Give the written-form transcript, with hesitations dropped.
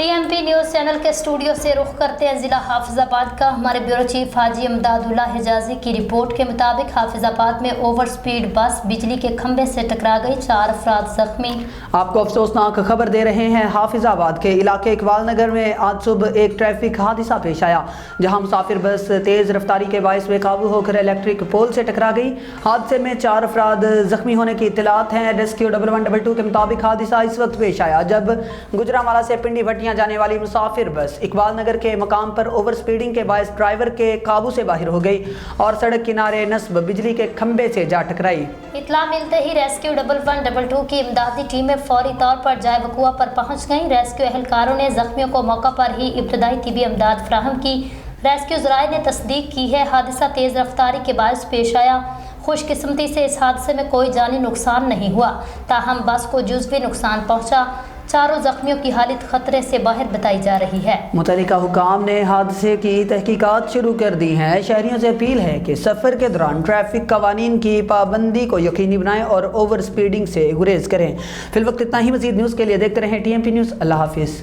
TMP news channel के studio से रुख करते हैं जिला हाफिजाबाद का। हमारे ब्यूरो चीफ हाजी इमदादुल्ला हिजाजी की रिपोर्ट के मुताबिक हाफिजाबाद में ओवर स्पीड बस बिजली के खंभे से टकरा गई, 4 अफराद जख्मी। आपको अफसोसनाक खबर दे रहे हैं, हाफिजाबाद के इलाके इकबाल नगर में आज सुबह एक ट्रैफिक हादसा पेश आया, जहां मुसाफिर बस तेज रफ्तारी के बायस बेकाबू होकर इलेक्ट्रिक पोल से टकरा गई। हादसे में 4 अफराद जख्मी होने की इत्तलात हैं। रेस्क्यू 1112 के मुताबिक हादसा इस वक्त पेश आया जब गुजरांवाला से पिंडी भट्टियां जाने वाली मुसाफिर बस इकबाल नगर के मकाम पर ओवर स्पीडिंग के बायस ड्राइवर के काबू से बाहर हो गई और सड़क किनारे नस्ब बिजली के खंबे से जा टकराई। इत्तला मिलते ही रेस्क्यू 1112 की इमदादी टीमें फौरी तौर पर जाए वकुआ पर पहुंच गईं। रेस्क्यू एहलकारों ने जख्मियों को मौका पर ही इब्तदाई तिबी इमदाद फराहम की। रेस्क्यू ज़राए ने तस्दीक की है, हादसा तेज़ रफ्तारी के बायस पेश आया। खुशकिस्मती से इस हादसे में कोई जानी नुकसान नहीं हुआ, ताहम बस को जुज़वी नुकसान पहुंचा। चारों जख्मियों की हालत खतरे से बाहर बताई जा रही है। मुतल्लिका हुकाम ने हादसे की तहकीकात शुरू कर दी हैं। शहरियों से अपील है कि सफ़र के दौरान ट्रैफिक कवानीन की पाबंदी को यकीनी बनाएं और ओवर स्पीडिंग से गुरेज करें। फिलवक्त इतना ही। मज़ीद न्यूज़ के लिए देखते रहें TMP न्यूज़। अल्लाह हाफिज़।